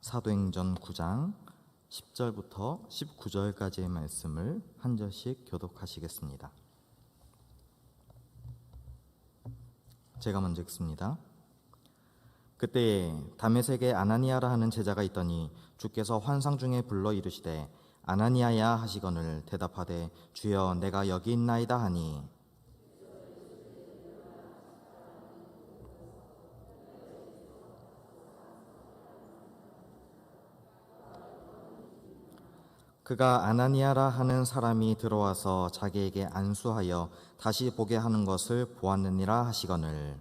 사도행전 9장 10절부터 19절까지의 말씀을 한 절씩 교독하시겠습니다. 제가 먼저 읽습니다. 그때에 다메섹에 아나니아라 하는 제자가 있더니 주께서 환상 중에 불러 이르시되 아나니아야 하시거늘 대답하되 주여 내가 여기 있나이다 하니 그가 아나니아라 하는 사람이 들어와서 자기에게 안수하여 다시 보게 하는 것을 보았느니라 하시거늘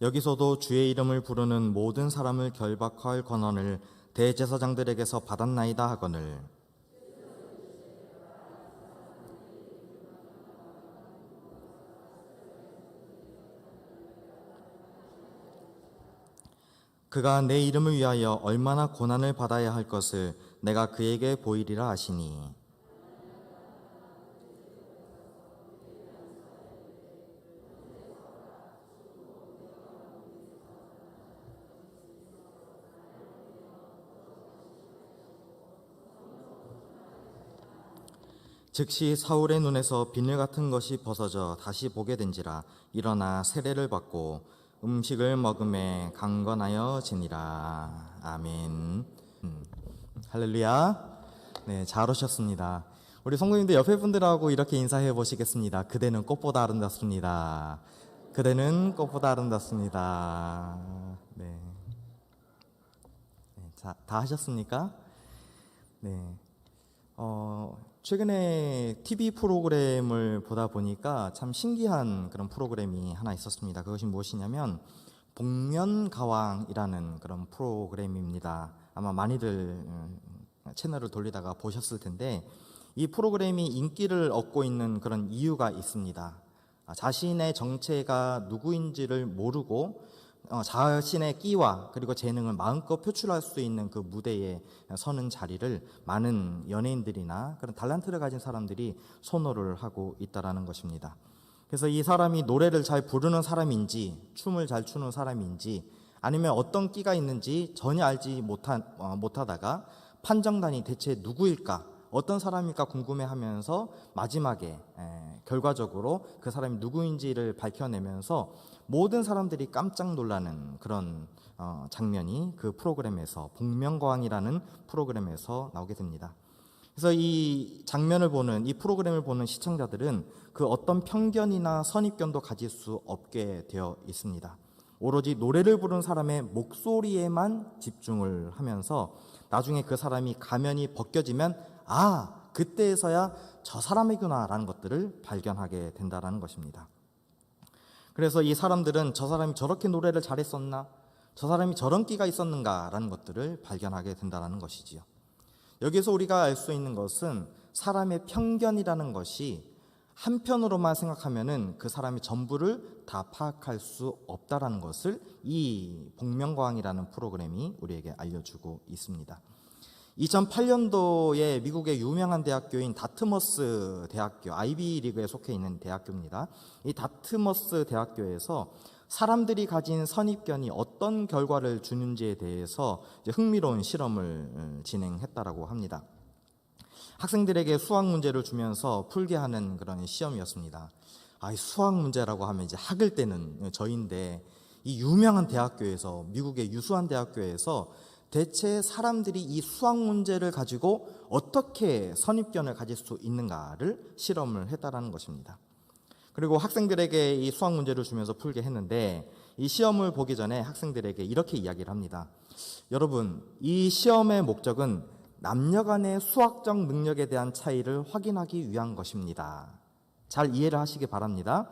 여기서도 주의 이름을 부르는 모든 사람을 결박할 권한을 대제사장들에게서 받았나이다 하거늘 그가 내 이름을 위하여 얼마나 고난을 받아야 할 것을 내가 그에게 보이리라 하시니 즉시 사울의 눈에서 비늘 같은 것이 벗어져 다시 보게 된지라 일어나 세례를 받고 음식을 먹음에 강건하여 지니라. 아멘. 할렐루야. 네, 잘 오셨습니다. 우리 성도님들 옆에 분들하고 이렇게 인사해 보시겠습니다. 그대는 꽃보다 아름답습니다. 그대는 꽃보다 아름답습니다. 네. 자, 다 하셨습니까? 네. 최근에 TV 프로그램을 보다 보니까 참 신기한 그런 프로그램이 하나 있었습니다. 그것이 무엇이냐면 복면가왕이라는 그런 프로그램입니다. 아마 많이들 채널을 돌리다가 보셨을 텐데 이 프로그램이 인기를 얻고 있는 그런 이유가 있습니다. 자신의 정체가 누구인지를 모르고 자신의 끼와 그리고 재능을 마음껏 표출할 수 있는 그 무대에 서는 자리를 많은 연예인들이나 그런 탤런트를 가진 사람들이 선호를 하고 있다라는 것입니다. 그래서 이 사람이 노래를 잘 부르는 사람인지 춤을 잘 추는 사람인지 아니면 어떤 끼가 있는지 전혀 알지 못하다가 판정단이 대체 누구일까 어떤 사람일까 궁금해하면서 마지막에 결과적으로 그 사람이 누구인지를 밝혀내면서 모든 사람들이 깜짝 놀라는 그런 장면이 그 프로그램에서 복면가왕이라는 프로그램에서 나오게 됩니다. 그래서 이 장면을 보는 이 프로그램을 보는 시청자들은 그 어떤 편견이나 선입견도 가질 수 없게 되어 있습니다. 오로지 노래를 부르는 사람의 목소리에만 집중을 하면서 나중에 그 사람이 가면이 벗겨지면 그때에서야 저 사람이구나 라는 것들을 발견하게 된다는 것입니다. 그래서 이 사람들은 저 사람이 저렇게 노래를 잘했었나? 저 사람이 저런 끼가 있었는가? 라는 것들을 발견하게 된다는 것이지요. 여기서 우리가 알 수 있는 것은 사람의 편견이라는 것이 한편으로만 생각하면은 그 사람의 전부를 다 파악할 수 없다라는 것을 이 복면가왕이라는 프로그램이 우리에게 알려주고 있습니다. 2008년도에 미국의 유명한 대학교인 다트머스 대학교, 아이비리그에 속해 있는 대학교입니다. 이 다트머스 대학교에서 사람들이 가진 선입견이 어떤 결과를 주는지에 대해서 흥미로운 실험을 진행했다라고 합니다. 학생들에게 수학 문제를 주면서 풀게 하는 그런 시험이었습니다. 수학 문제라고 하면 이제 학을 때는 저인데 이 유명한 대학교에서 미국의 유수한 대학교에서 대체 사람들이 이 수학 문제를 가지고 어떻게 선입견을 가질 수 있는가를 실험을 했다라는 것입니다. 그리고 학생들에게 이 수학 문제를 주면서 풀게 했는데 이 시험을 보기 전에 학생들에게 이렇게 이야기를 합니다. 여러분, 이 시험의 목적은 남녀 간의 수학적 능력에 대한 차이를 확인하기 위한 것입니다. 잘 이해를 하시기 바랍니다.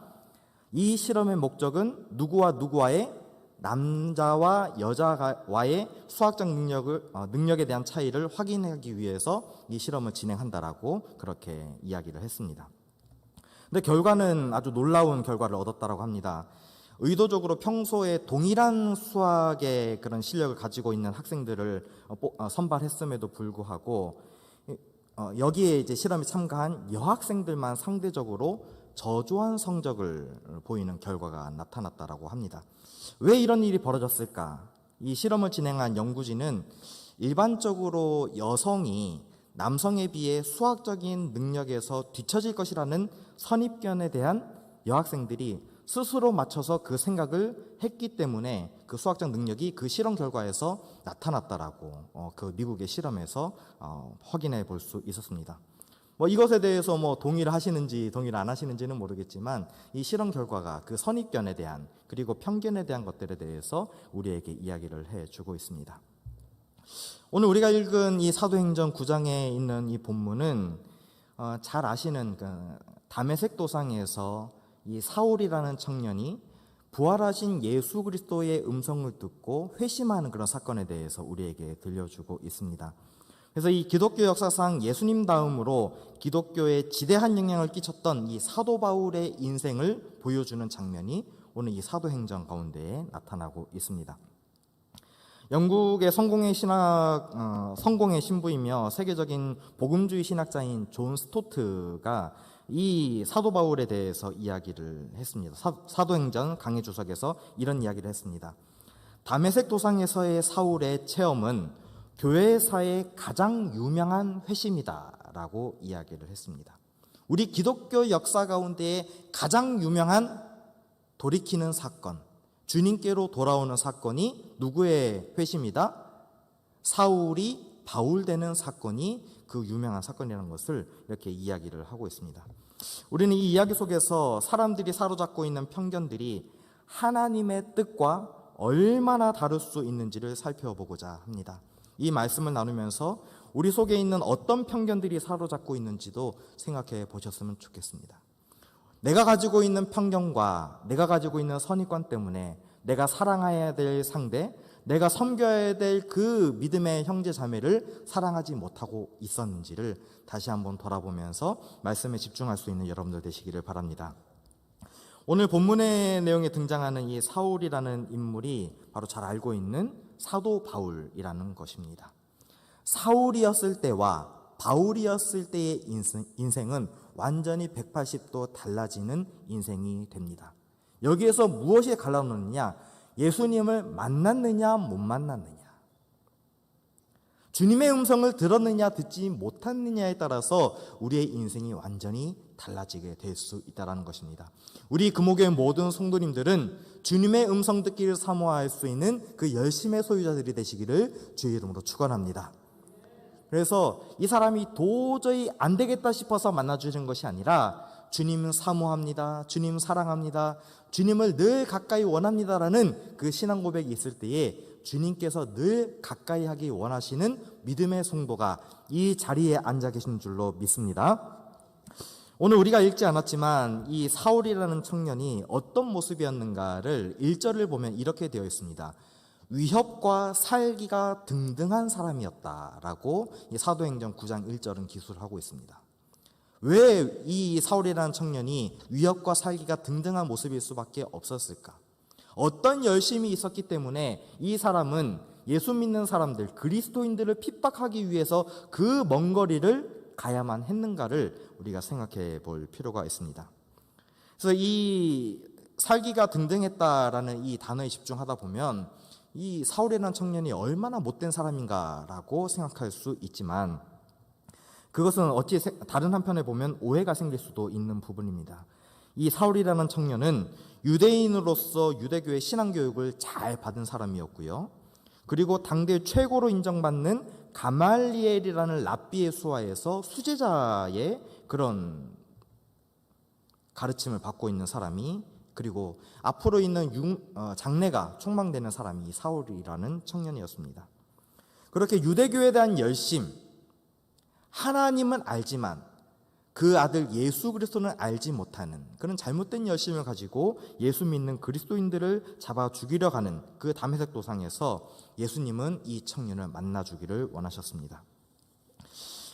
이 실험의 목적은 누구와 누구와의 남자와 여자와의 수학적 능력에 대한 차이를 확인하기 위해서 이 실험을 진행한다라고 그렇게 이야기를 했습니다. 근데 결과는 아주 놀라운 결과를 얻었다라고 합니다. 의도적으로 평소에 동일한 수학의 그런 실력을 가지고 있는 학생들을 선발했음에도 불구하고 여기에 이제 실험에 참가한 여학생들만 상대적으로 저조한 성적을 보이는 결과가 나타났다라고 합니다. 왜 이런 일이 벌어졌을까? 이 실험을 진행한 연구진은 일반적으로 여성이 남성에 비해 수학적인 능력에서 뒤처질 것이라는 선입견에 대한 여학생들이 스스로 맞춰서 그 생각을 했기 때문에 그 수학적 능력이 그 실험 결과에서 나타났다라고 그 미국의 실험에서 확인해 볼 수 있었습니다. 이것에 대해서 동의를 하시는지 동의를 안 하시는지는 모르겠지만 이 실험 결과가 그 선입견에 대한 그리고 편견에 대한 것들에 대해서 우리에게 이야기를 해주고 있습니다. 오늘 우리가 읽은 이 사도행전 9장에 있는 이 본문은 잘 아시는 다메섹 도상에서 이 사울이라는 청년이 부활하신 예수 그리스도의 음성을 듣고 회심하는 그런 사건에 대해서 우리에게 들려주고 있습니다. 그래서 이 기독교 역사상 예수님 다음으로 기독교에 지대한 영향을 끼쳤던 이 사도 바울의 인생을 보여주는 장면이 오늘 이 사도행전 가운데에 나타나고 있습니다. 영국의 성공의 신부이며 세계적인 복음주의 신학자인 존 스토트가 이 사도 바울에 대해서 이야기를 했습니다. 사도행전 강해 주석에서 이런 이야기를 했습니다. 다메섹 도상에서의 사울의 체험은 교회사의 가장 유명한 회심이다라고 이야기를 했습니다. 우리 기독교 역사 가운데 가장 유명한 돌이키는 사건, 주님께로 돌아오는 사건이 누구의 회심이다? 사울이 바울 되는 사건이 그 유명한 사건이라는 것을 이렇게 이야기를 하고 있습니다. 우리는 이 이야기 속에서 사람들이 사로잡고 있는 편견들이 하나님의 뜻과 얼마나 다를 수 있는지를 살펴보고자 합니다. 이 말씀을 나누면서 우리 속에 있는 어떤 편견들이 사로잡고 있는지도 생각해 보셨으면 좋겠습니다. 내가 가지고 있는 편견과 내가 가지고 있는 선입관 때문에 내가 사랑해야 될 상대, 내가 섬겨야 될 그 믿음의 형제 자매를 사랑하지 못하고 있었는지를 다시 한번 돌아보면서 말씀에 집중할 수 있는 여러분들 되시기를 바랍니다. 오늘 본문의 내용에 등장하는 이 사울이라는 인물이 바로 잘 알고 있는 사도 바울이라는 것입니다. 사울이었을 때와 바울이었을 때의 인생은 완전히 180도 달라지는 인생이 됩니다. 여기에서 무엇이 갈라놓느냐? 예수님을 만났느냐 못 만났느냐, 주님의 음성을 들었느냐 듣지 못했느냐에 따라서 우리의 인생이 완전히 달라지게 될 수 있다는 것입니다. 우리 금옥의 모든 성도님들은 주님의 음성 듣기를 사모할 수 있는 그 열심의 소유자들이 되시기를 주의 이름으로 축원합니다. 그래서 이 사람이 도저히 안 되겠다 싶어서 만나주는 것이 아니라 주님 사모합니다, 주님 사랑합니다, 주님을 늘 가까이 원합니다라는 그 신앙 고백이 있을 때에 주님께서 늘 가까이 하기 원하시는 믿음의 성도가 이 자리에 앉아 계신 줄로 믿습니다. 오늘 우리가 읽지 않았지만 이 사울이라는 청년이 어떤 모습이었는가를 1절을 보면 이렇게 되어 있습니다. 위협과 살기가 등등한 사람이었다라고 이 사도행전 9장 1절은 기술하고 있습니다. 왜 이 사울이라는 청년이 위협과 살기가 등등한 모습일 수밖에 없었을까? 어떤 열심이 있었기 때문에 이 사람은 예수 믿는 사람들, 그리스도인들을 핍박하기 위해서 그 먼 거리를 가야만 했는가를 우리가 생각해 볼 필요가 있습니다. 그래서 이 살기가 등등했다라는 이 단어에 집중하다 보면 이 사울이라는 청년이 얼마나 못된 사람인가라고 생각할 수 있지만 그것은 어찌 다른 한편에 보면 오해가 생길 수도 있는 부분입니다. 이 사울이라는 청년은 유대인으로서 유대교의 신앙교육을 잘 받은 사람이었고요. 그리고 당대 최고로 인정받는 가말리엘이라는 랍비의 수하에서 수제자의 그런 가르침을 받고 있는 사람이, 그리고 앞으로 있는 장래가 촉망되는 사람이 사울이라는 청년이었습니다. 그렇게 유대교에 대한 열심, 하나님은 알지만 그 아들 예수 그리스도는 알지 못하는 그런 잘못된 열심을 가지고 예수 믿는 그리스도인들을 잡아 죽이려 하는 그 다메섹 도상에서 예수님은 이 청년을 만나 주기를 원하셨습니다.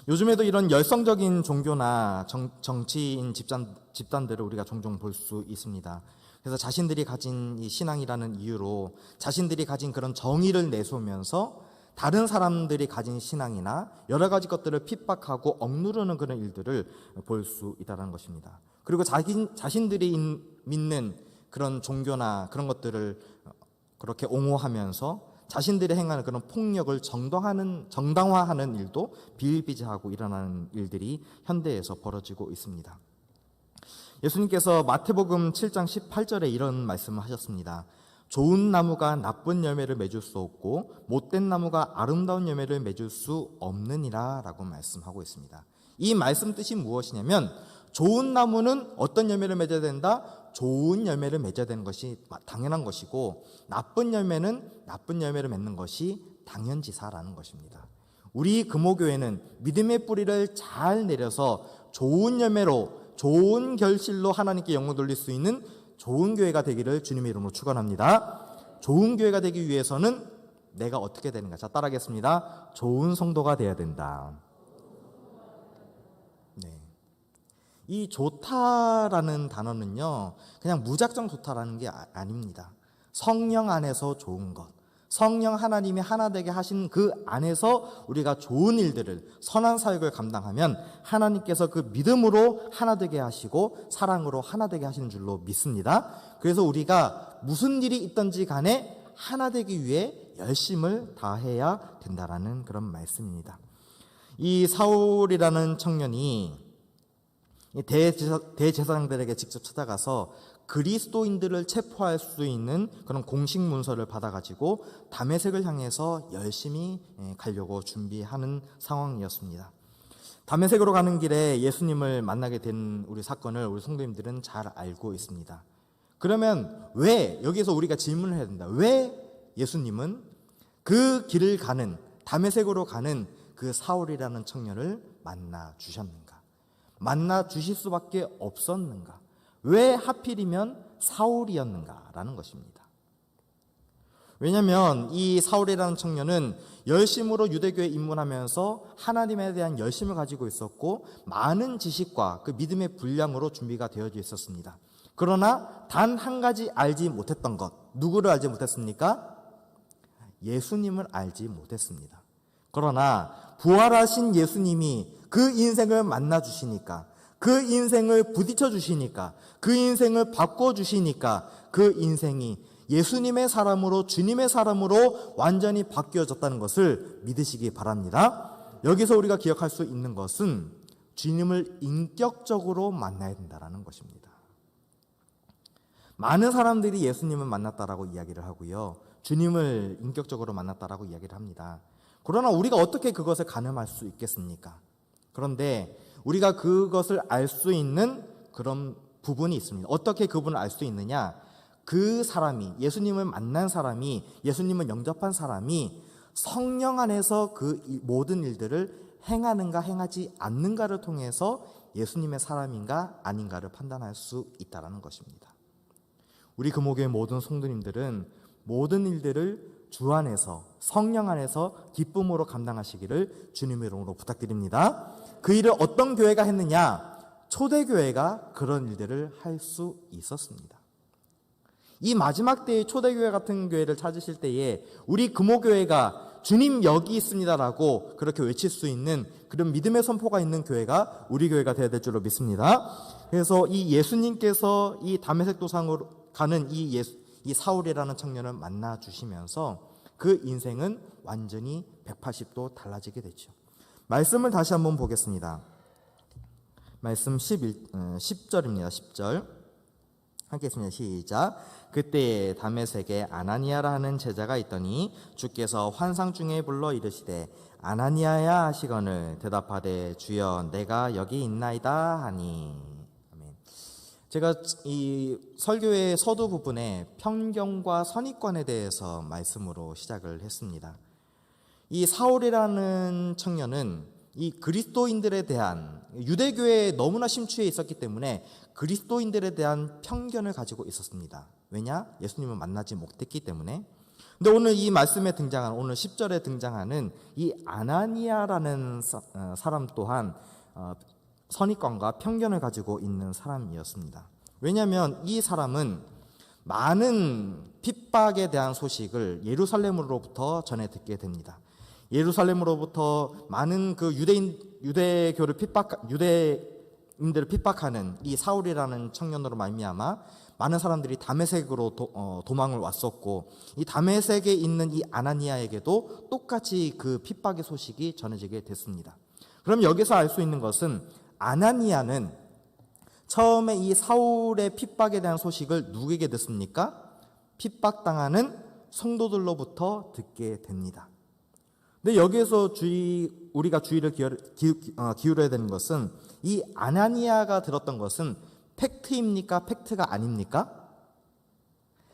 요즘에도 이런 열성적인 종교나 정치인 집단들을 우리가 종종 볼 수 있습니다. 그래서 자신들이 가진 이 신앙이라는 이유로 자신들이 가진 그런 정의를 내세우면서 다른 사람들이 가진 신앙이나 여러 가지 것들을 핍박하고 억누르는 그런 일들을 볼 수 있다는 것입니다. 그리고 자신들이 믿는 그런 종교나 그런 것들을 그렇게 옹호하면서 자신들이 행하는 그런 폭력을 정당화하는 일도 비일비재하고 일어나는 일들이 현대에서 벌어지고 있습니다. 예수님께서 마태복음 7장 18절에 이런 말씀을 하셨습니다. 좋은 나무가 나쁜 열매를 맺을 수 없고 못된 나무가 아름다운 열매를 맺을 수 없느니라 라고 말씀하고 있습니다. 이 말씀 뜻이 무엇이냐면 좋은 나무는 어떤 열매를 맺어야 된다? 좋은 열매를 맺어야 되는 것이 당연한 것이고 나쁜 열매는 나쁜 열매를 맺는 것이 당연지사라는 것입니다. 우리 금호교회는 믿음의 뿌리를 잘 내려서 좋은 열매로 좋은 결실로 하나님께 영광 돌릴 수 있는 좋은 교회가 되기를 주님의 이름으로 축원합니다. 좋은 교회가 되기 위해서는 내가 어떻게 되는가? 자, 따라하겠습니다. 좋은 성도가 되어야 된다. 네. 이 좋다라는 단어는요, 그냥 무작정 좋다라는 게 아닙니다. 성령 안에서 좋은 것, 성령 하나님이 하나 되게 하신 그 안에서 우리가 좋은 일들을, 선한 사역을 감당하면 하나님께서 그 믿음으로 하나 되게 하시고 사랑으로 하나 되게 하시는 줄로 믿습니다. 그래서 우리가 무슨 일이 있든지 간에 하나 되기 위해 열심을 다해야 된다라는 그런 말씀입니다. 이 사울이라는 청년이 대제사장들에게 직접 찾아가서 그리스도인들을 체포할 수 있는 그런 공식 문서를 받아가지고 다메섹을 향해서 열심히 가려고 준비하는 상황이었습니다. 다메섹으로 가는 길에 예수님을 만나게 된 우리 사건을 우리 성도님들은 잘 알고 있습니다. 그러면 왜, 여기서 우리가 질문을 해야 된다. 왜 예수님은 그 길을 가는, 다메섹으로 가는 그 사울이라는 청년을 만나 주셨는가? 만나 주실 수밖에 없었는가? 왜 하필이면 사울이었는가라는 것입니다. 왜냐하면 이 사울이라는 청년은 열심으로 유대교에 입문하면서 하나님에 대한 열심을 가지고 있었고 많은 지식과 그 믿음의 분량으로 준비가 되어져 있었습니다. 그러나 단 한 가지 알지 못했던 것, 누구를 알지 못했습니까? 예수님을 알지 못했습니다. 그러나 부활하신 예수님이 그 인생을 만나 주시니까, 그 인생을 부딪혀 주시니까, 그 인생을 바꿔 주시니까 그 인생이 예수님의 사람으로, 주님의 사람으로 완전히 바뀌어졌다는 것을 믿으시기 바랍니다. 여기서 우리가 기억할 수 있는 것은 주님을 인격적으로 만나야 된다는 것입니다. 많은 사람들이 예수님을 만났다라고 이야기를 하고요, 주님을 인격적으로 만났다라고 이야기를 합니다. 그러나 우리가 어떻게 그것을 가늠할 수 있겠습니까? 그런데 우리가 그것을 알 수 있는 그런 부분이 있습니다. 어떻게 그분을 알 수 있느냐? 그 사람이, 예수님을 만난 사람이, 예수님을 영접한 사람이 성령 안에서 그 모든 일들을 행하는가 행하지 않는가를 통해서 예수님의 사람인가 아닌가를 판단할 수 있다는 것입니다. 우리 금호교회 모든 성도님들은 모든 일들을 주 안에서, 성령 안에서 기쁨으로 감당하시기를 주님의 이름으로 부탁드립니다. 그 일을 어떤 교회가 했느냐? 초대교회가 그런 일들을 할 수 있었습니다. 이 마지막 때의 초대교회 같은 교회를 찾으실 때에 우리 금호교회가 주님 여기 있습니다라고 그렇게 외칠 수 있는 그런 믿음의 선포가 있는 교회가 우리 교회가 되어야 될 줄로 믿습니다. 그래서 이 예수님께서 이 다메섹 도상으로 가는 이 사울이라는 청년을 만나 주시면서 그 인생은 완전히 180도 달라지게 되죠. 말씀을 다시 한번 보겠습니다. 말씀 10절입니다. 10절 함께 했습니다. 시작. 그때 다메섹에 아나니아라 하는 제자가 있더니 주께서 환상 중에 불러 이르시되 아나니아야 하시거늘 대답하되 주여 내가 여기 있나이다 하니. 아멘. 제가 이 설교의 서두 부분에 편견과 선입관에 대해서 말씀으로 시작을 했습니다. 이 사울이라는 청년은 이 그리스도인들에 대한, 유대교회에 너무나 심취해 있었기 때문에 그리스도인들에 대한 편견을 가지고 있었습니다. 왜냐? 예수님을 만나지 못했기 때문에. 근데 오늘 이 말씀에 등장하는, 오늘 10절에 등장하는 이 아나니아라는 사람 또한 선입관과 편견을 가지고 있는 사람이었습니다. 왜냐하면 이 사람은 많은 핍박에 대한 소식을 예루살렘으로부터 전해 듣게 됩니다. 예루살렘으로부터 많은 그 유대인들을 핍박하는 이 사울이라는 청년으로 말미암아 많은 사람들이 다메섹으로 도망을 왔었고, 이 다메섹에 있는 이 아나니아에게도 똑같이 그 핍박의 소식이 전해지게 됐습니다. 그럼 여기서 알 수 있는 것은 아나니아는 처음에 이 사울의 핍박에 대한 소식을 누구에게 듣습니까? 핍박당하는 성도들로부터 듣게 됩니다. 근데 여기에서 우리가 주의를 기울여야 되는 것은, 이 아나니아가 들었던 것은 팩트입니까? 팩트가 아닙니까?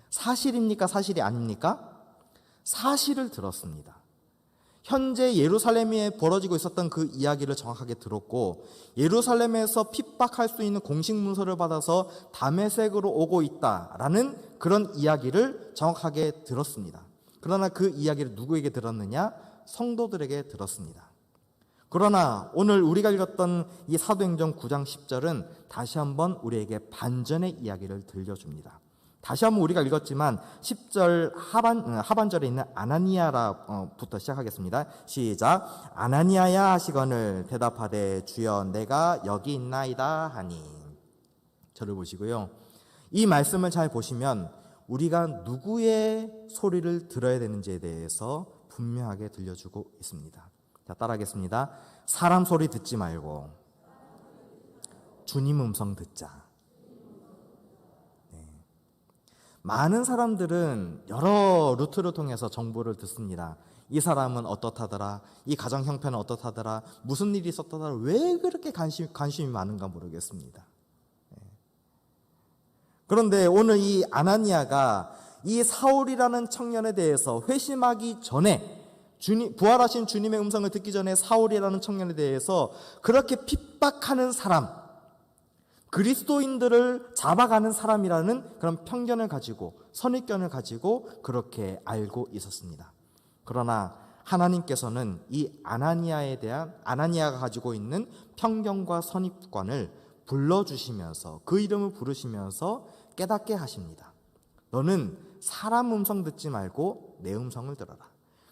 사실입니까? 사실이 아닙니까? 사실을 들었습니다. 현재 예루살렘에 벌어지고 있었던 그 이야기를 정확하게 들었고, 예루살렘에서 핍박할 수 있는 공식 문서를 받아서 다메섹으로 오고 있다라는 그런 이야기를 정확하게 들었습니다. 그러나 그 이야기를 누구에게 들었느냐? 성도들에게 들었습니다. 그러나 오늘 우리가 읽었던 이 사도행전 9장 10절은 다시 한번 우리에게 반전의 이야기를 들려줍니다. 다시 한번 우리가 읽었지만 10절 하반절에 있는 아나니아라부터 시작하겠습니다. 시작. 아나니아야 하시거늘 대답하되 주여 내가 여기 있나이다 하니. 저를 보시고요. 이 말씀을 잘 보시면 우리가 누구의 소리를 들어야 되는지에 대해서 분명하게 들려주고 있습니다. 자, 따라하겠습니다. 사람 소리 듣지 말고 주님 음성 듣자. 많은 사람들은 여러 루트를 통해서 정보를 듣습니다. 이 사람은 어떻다더라, 이 가정 형편은 어떻다더라, 무슨 일이 있었다더라. 왜 그렇게 관심이 많은가 모르겠습니다. 그런데 오늘 이 아나니아가 이 사울이라는 청년에 대해서 회심하기 전에, 부활하신 주님의 음성을 듣기 전에 사울이라는 청년에 대해서 그렇게 핍박하는 사람, 그리스도인들을 잡아가는 사람이라는 그런 편견을 가지고, 선입견을 가지고 그렇게 알고 있었습니다. 그러나 하나님께서는 이 아나니아가 가지고 있는 편견과 선입관을 불러주시면서, 그 이름을 부르시면서 깨닫게 하십니다. 너는 사람 음성 듣지 말고 내 음성을 들어라.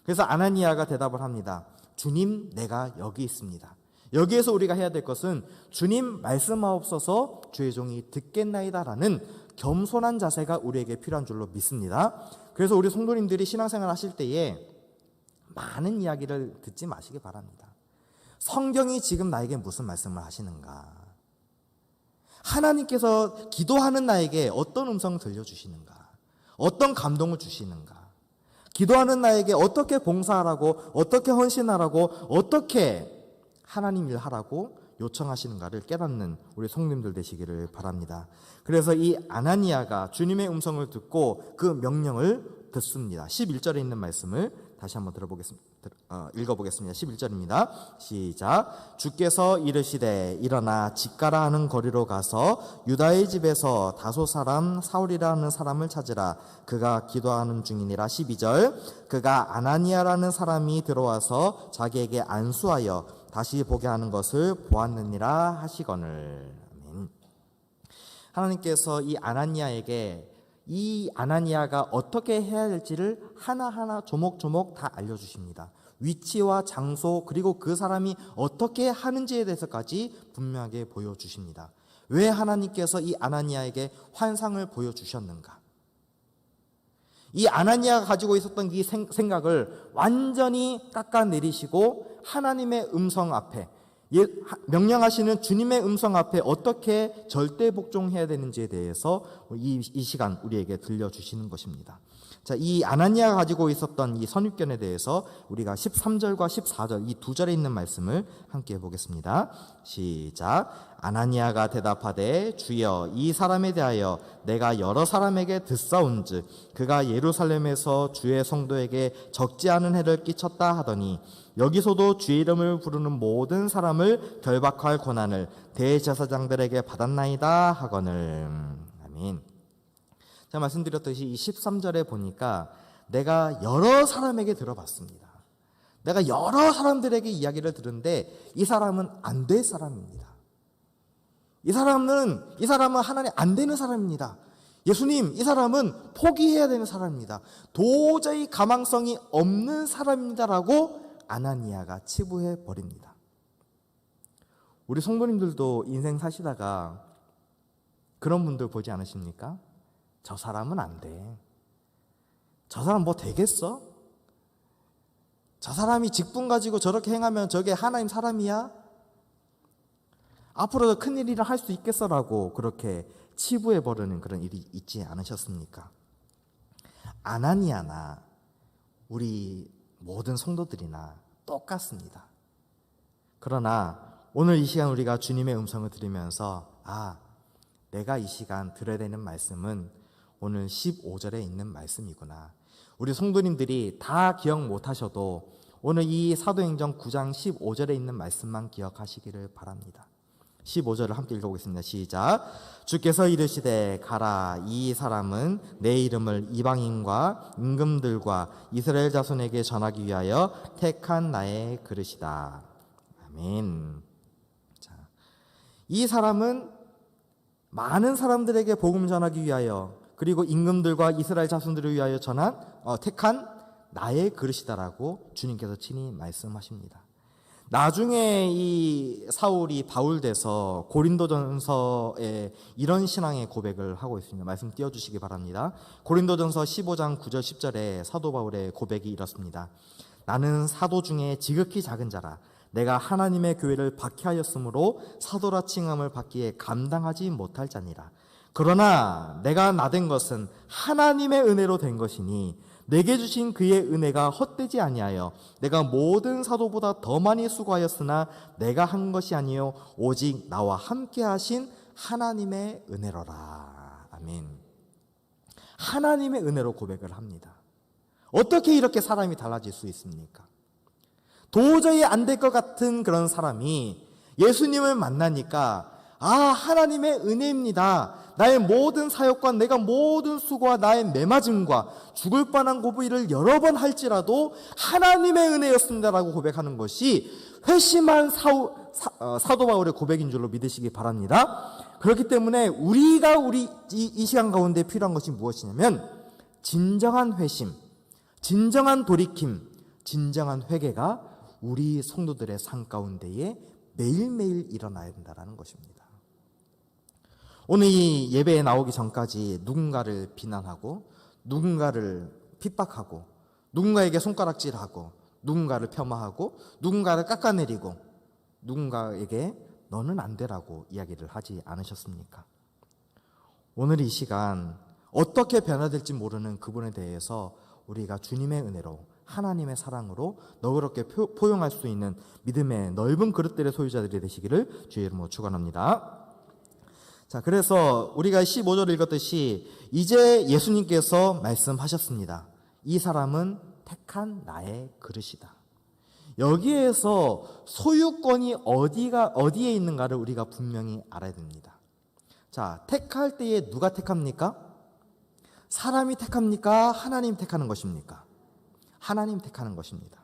그래서 아나니아가 대답을 합니다. 주님, 내가 여기 있습니다. 여기에서 우리가 해야 될 것은 주님 말씀하옵소서 주의 종이 듣겠나이다라는 겸손한 자세가 우리에게 필요한 줄로 믿습니다. 그래서 우리 성도님들이 신앙생활 하실 때에 많은 이야기를 듣지 마시기 바랍니다. 성경이 지금 나에게 무슨 말씀을 하시는가? 하나님께서 기도하는 나에게 어떤 음성을 들려주시는가? 어떤 감동을 주시는가? 기도하는 나에게 어떻게 봉사하라고, 어떻게 헌신하라고, 어떻게 하나님 일하라고 요청하시는가를 깨닫는 우리 성도님들 되시기를 바랍니다. 그래서 이 아나니아가 주님의 음성을 듣고 그 명령을 듣습니다. 11절에 있는 말씀을 다시 한번 읽어보겠습니다. 11절입니다. 시작. 주께서 이르시되 일어나 집가라 하는 거리로 가서 유다의 집에서 다소 사람 사울이라 하는 사람을 찾으라. 그가 기도하는 중이니라. 12절. 그가 아나니아라는 사람이 들어와서 자기에게 안수하여 다시 보게 하는 것을 보았느니라 하시거늘. 아멘. 하나님께서 이 아나니아에게 이 아나니아가 어떻게 해야 될지를 하나하나 조목조목 다 알려주십니다. 위치와 장소, 그리고 그 사람이 어떻게 하는지에 대해서까지 분명하게 보여주십니다. 왜 하나님께서 이 아나니아에게 환상을 보여주셨는가? 이 아나니아가 가지고 있었던 이 생각을 완전히 깎아내리시고 하나님의 음성 앞에, 명령하시는 주님의 음성 앞에 어떻게 절대 복종해야 되는지에 대해서 이 시간 우리에게 들려주시는 것입니다. 자, 이 아나니아가 가지고 있었던 이 선입견에 대해서 우리가 13절과 14절 이 두 절에 있는 말씀을 함께 보겠습니다. 시작. 아나니아가 대답하되 주여 이 사람에 대하여 내가 여러 사람에게 듣사온즉 그가 예루살렘에서 주의 성도에게 적지 않은 해를 끼쳤다 하더니 여기서도 주의 이름을 부르는 모든 사람을 결박할 권한을 대제사장들에게 받았나이다 하거늘. 아멘. 제가 말씀드렸듯이 이 13절에 보니까 내가 여러 사람에게 들어봤습니다. 내가 여러 사람들에게 이야기를 들은데 이 사람은 안 될 사람입니다. 이 사람은 하나님 안 되는 사람입니다. 예수님, 이 사람은 포기해야 되는 사람입니다. 도저히 가망성이 없는 사람입니다라고 아나니아가 치부해 버립니다. 우리 성도님들도 인생 사시다가 그런 분들 보지 않으십니까? 저 사람은 안 돼. 저 사람 뭐 되겠어? 저 사람이 직분 가지고 저렇게 행하면 저게 하나님 사람이야? 앞으로 더 큰일이라 할 수 있겠어라고 그렇게 치부해버리는 그런 일이 있지 않으셨습니까? 아나니아나 우리 모든 성도들이나 똑같습니다. 그러나 오늘 이 시간 우리가 주님의 음성을 들으면서 내가 이 시간 들어야 되는 말씀은 오늘 15절에 있는 말씀이구나. 우리 성도님들이 다 기억 못하셔도 오늘 이 사도행전 9장 15절에 있는 말씀만 기억하시기를 바랍니다. 15절을 함께 읽어보겠습니다. 시작. 주께서 이르시되 가라. 이 사람은 내 이름을 이방인과 임금들과 이스라엘 자손에게 전하기 위하여 택한 나의 그릇이다. 아멘. 자, 이 사람은 많은 사람들에게 복음 전하기 위하여 그리고 임금들과 이스라엘 자손들을 위하여 택한 나의 그릇이다라고 주님께서 친히 말씀하십니다. 나중에 이 사울이 바울돼서 고린도전서에 이런 신앙의 고백을 하고 있습니다. 말씀 띄워주시기 바랍니다. 고린도전서 15장 9절 10절에 사도 바울의 고백이 이렇습니다. 나는 사도 중에 지극히 작은 자라. 내가 하나님의 교회를 박해하였으므로 사도라 칭함을 받기에 감당하지 못할 자니라. 그러나 내가 나된 것은 하나님의 은혜로 된 것이니 내게 주신 그의 은혜가 헛되지 아니하여 내가 모든 사도보다 더 많이 수고하였으나 내가 한 것이 아니요 오직 나와 함께 하신 하나님의 은혜로라. 아멘. 하나님의 은혜로 고백을 합니다. 어떻게 이렇게 사람이 달라질 수 있습니까? 도저히 안 될 것 같은 그런 사람이 예수님을 만나니까 하나님의 은혜입니다. 나의 모든 사역과 내가 모든 수고와 나의 매맞음과 죽을 뻔한 고비를 여러 번 할지라도 하나님의 은혜였습니다라고 고백하는 것이 회심한 사도 바울의 고백인 줄로 믿으시기 바랍니다. 그렇기 때문에 우리가 이 시간 가운데 필요한 것이 무엇이냐면 진정한 회심, 진정한 돌이킴, 진정한 회개가 우리 성도들의 삶 가운데에 매일매일 일어나야 된다는 것입니다. 오늘 이 예배에 나오기 전까지 누군가를 비난하고 누군가를 핍박하고 누군가에게 손가락질하고 누군가를 폄하하고 누군가를 깎아내리고 누군가에게 너는 안 되라고 이야기를 하지 않으셨습니까? 오늘 이 시간 어떻게 변화될지 모르는 그분에 대해서 우리가 주님의 은혜로 하나님의 사랑으로 너그럽게 포용할 수 있는 믿음의 넓은 그릇들의 소유자들이 되시기를 주의 이름으로 축원합니다. 자, 그래서 우리가 15절을 읽었듯이 이제 예수님께서 말씀하셨습니다. 이 사람은 택한 나의 그릇이다. 여기에서 소유권이 어디에 있는가를 우리가 분명히 알아야 됩니다. 자, 택할 때에 누가 택합니까? 사람이 택합니까? 하나님 택하는 것입니까? 하나님 택하는 것입니다.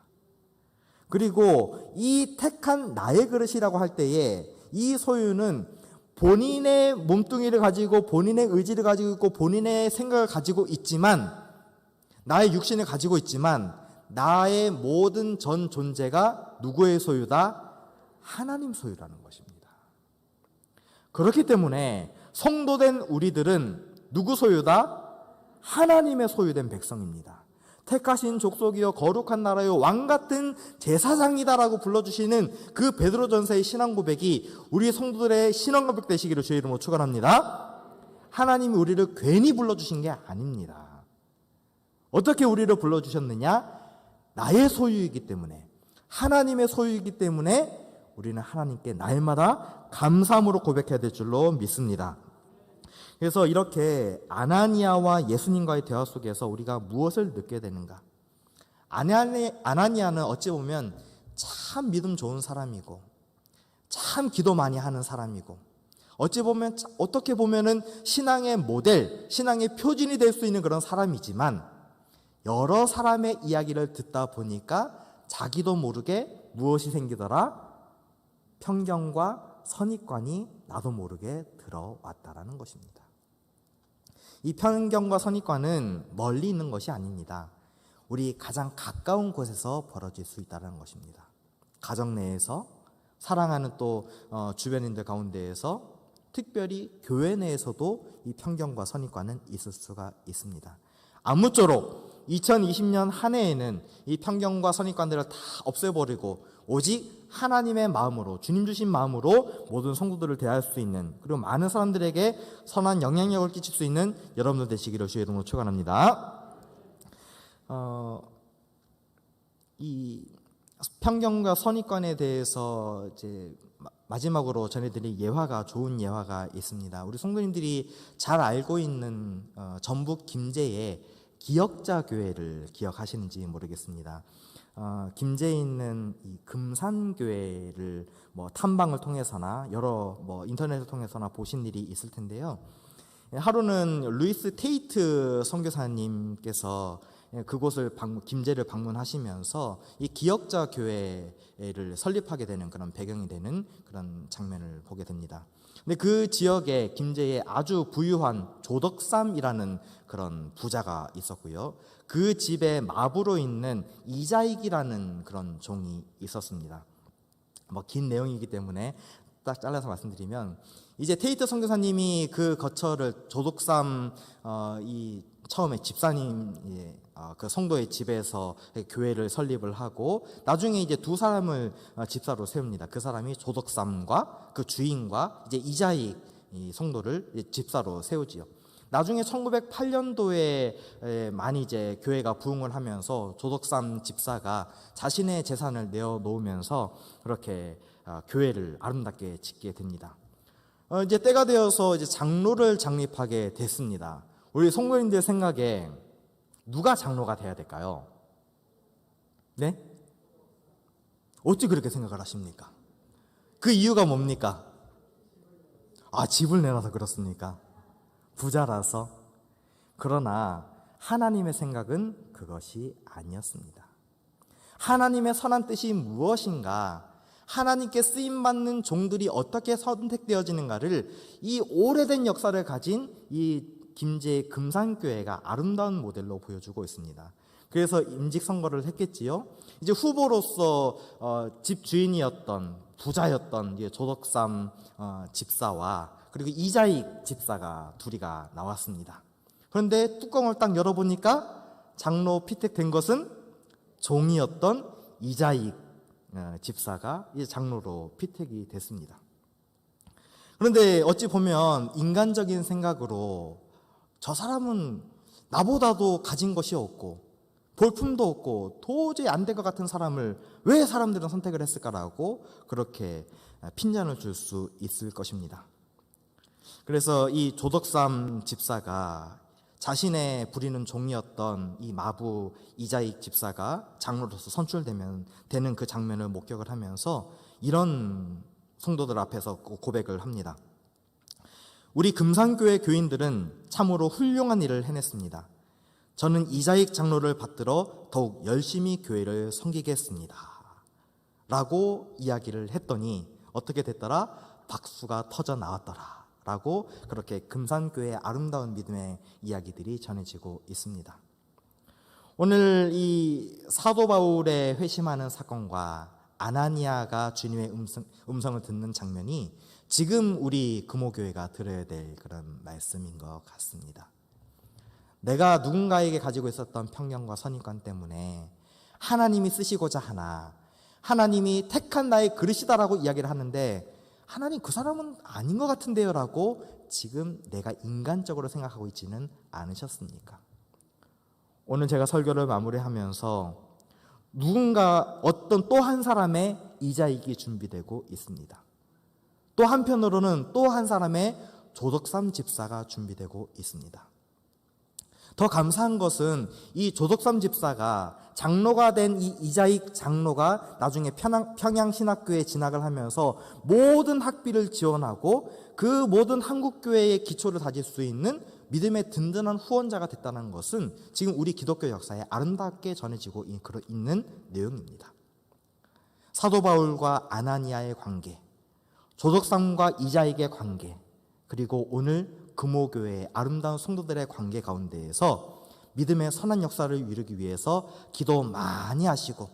그리고 이 택한 나의 그릇이라고 할 때에 이 소유는 본인의 몸뚱이를 가지고 본인의 의지를 가지고 있고 본인의 생각을 가지고 있지만 나의 육신을 가지고 있지만 나의 모든 전 존재가 누구의 소유다? 하나님 소유라는 것입니다. 그렇기 때문에 성도된 우리들은 누구 소유다? 하나님의 소유된 백성입니다. 택하신 족속이요 거룩한 나라요 왕같은 제사장이다라고 불러주시는 그 베드로전서의 신앙 고백이 우리 성도들의 신앙 고백 되시기를 주의 이름으로 축원합니다. 하나님이 우리를 괜히 불러주신 게 아닙니다. 어떻게 우리를 불러주셨느냐? 나의 소유이기 때문에, 하나님의 소유이기 때문에 우리는 하나님께 날마다 감사함으로 고백해야 될 줄로 믿습니다. 그래서 이렇게 아나니아와 예수님과의 대화 속에서 우리가 무엇을 느끼게 되는가? 아나니아는 어찌 보면 참 믿음 좋은 사람이고 참 기도 많이 하는 사람이고 어떻게 보면은 신앙의 모델, 신앙의 표준이 될 수 있는 그런 사람이지만 여러 사람의 이야기를 듣다 보니까 자기도 모르게 무엇이 생기더라? 편견과 선입관이 나도 모르게 들어왔다라는 것입니다. 이 편견과 선입관은 멀리 있는 것이 아닙니다. 우리 가장 가까운 곳에서 벌어질 수 있다는 것입니다. 가정 내에서, 사랑하는 또 주변인들 가운데에서, 특별히 교회 내에서도 이 편견과 선입관은 있을 수가 있습니다. 아무쪼록 2020년 한 해에는 이 편견과 선입관들을 다 없애버리고 오직 하나님의 마음으로, 주님 주신 마음으로 모든 성도들을 대할 수 있는, 그리고 많은 사람들에게 선한 영향력을 끼칠 수 있는 여러분들 되시기를 주의 이름으로 축원합니다. 이 편견과 선입관에 대해서 이제 마지막으로 전해드릴 예화가, 좋은 예화가 있습니다. 우리 성도님들이 잘 알고 있는 전북 김제의 기역자 교회를 기억하시는지 모르겠습니다. 김제에 있는 이 금산교회를 탐방을 통해서나 여러 인터넷을 통해서나 보신 일이 있을 텐데요. 하루는 루이스 테이트 선교사님께서 그곳을 김제를 방문하시면서 이 기역자 교회를 설립하게 되는 그런 배경이 되는 그런 장면을 보게 됩니다. 근데 그 지역에 김제에 아주 부유한 조덕삼이라는 그런 부자가 있었고요. 그 집에 마부로 있는 이자익이라는 그런 종이 있었습니다. 긴 내용이기 때문에 딱 잘라서 말씀드리면, 이제 테이트 선교사님이 그 거처를 조덕삼 이 처음에 집사님 그 성도의 집에서 교회를 설립을 하고, 나중에 이제 두 사람을 집사로 세웁니다. 그 사람이 조덕삼과 그 주인과 이제 이자익 이 성도를 집사로 세우지요. 나중에 1908년도에 많이 이제 교회가 부흥을 하면서 조덕삼 집사가 자신의 재산을 내어놓으면서 그렇게 교회를 아름답게 짓게 됩니다. 이제 때가 되어서 이제 장로를 창립하게 됐습니다. 우리 성도님들 생각에 누가 장로가 돼야 될까요? 네? 어찌 그렇게 생각을 하십니까? 그 이유가 뭡니까? 집을 내놔서 그렇습니까? 부자라서? 그러나 하나님의 생각은 그것이 아니었습니다. 하나님의 선한 뜻이 무엇인가, 하나님께 쓰임받는 종들이 어떻게 선택되어지는가를 이 오래된 역사를 가진 이 김제 금산교회가 아름다운 모델로 보여주고 있습니다. 그래서 임직 선거를 했겠지요. 이제 후보로서 집 주인이었던, 부자였던 조덕삼 집사와 그리고 이자익 집사가 둘이가 나왔습니다. 그런데 뚜껑을 딱 열어보니까 장로 피택된 것은 종이었던 이자익 집사가 이제 장로로 피택이 됐습니다. 그런데 어찌 보면 인간적인 생각으로 저 사람은 나보다도 가진 것이 없고 볼품도 없고 도저히 안 될 것 같은 사람을 왜 사람들은 선택을 했을까라고 그렇게 핀잔을 줄 수 있을 것입니다. 그래서 이 조덕삼 집사가 자신의 부리는 종이었던 이 마부 이자익 집사가 장로로서 선출되는 그 장면을 목격을 하면서 이런 성도들 앞에서 고백을 합니다. 우리 금산교회 교인들은 참으로 훌륭한 일을 해냈습니다. 저는 이자익 장로를 받들어 더욱 열심히 교회를 섬기겠습니다. 라고 이야기를 했더니 어떻게 됐더라? 박수가 터져 나왔더라. 라고 그렇게 금산교회의 아름다운 믿음의 이야기들이 전해지고 있습니다. 오늘 이 사도 바울의 회심하는 사건과 아나니아가 주님의 음성을 듣는 장면이 지금 우리 금호교회가 들어야 될 그런 말씀인 것 같습니다. 내가 누군가에게 가지고 있었던 편견과 선입관 때문에 하나님이 쓰시고자 하나, 하나님이 택한 나의 그릇이다라고 이야기를 하는데, 하나님 그 사람은 아닌 것 같은데요 라고 지금 내가 인간적으로 생각하고 있지는 않으셨습니까? 오늘 제가 설교를 마무리하면서 누군가 어떤 또 한 사람의 이자익이 준비되고 있습니다. 또 한편으로는 또 한 사람의 조덕삼 집사가 준비되고 있습니다. 더 감사한 것은 이 조덕삼 집사가 장로가 된 이 이자익 장로가 나중에 평양신학교에 진학을 하면서 모든 학비를 지원하고 그 모든 한국교회의 기초를 다질 수 있는 믿음의 든든한 후원자가 됐다는 것은 지금 우리 기독교 역사에 아름답게 전해지고 있는 내용입니다. 사도 바울과 아나니아의 관계, 조덕삼과 이자익의 관계, 그리고 오늘 금호교회의 아름다운 성도들의 관계 가운데에서 믿음의 선한 역사를 이루기 위해서 기도 많이 하시고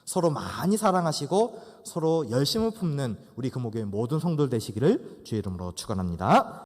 서로 많이 사랑하시고 서로 열심을 품는 우리 금호교회 모든 성도들 되시기를 주의 이름으로 축원합니다.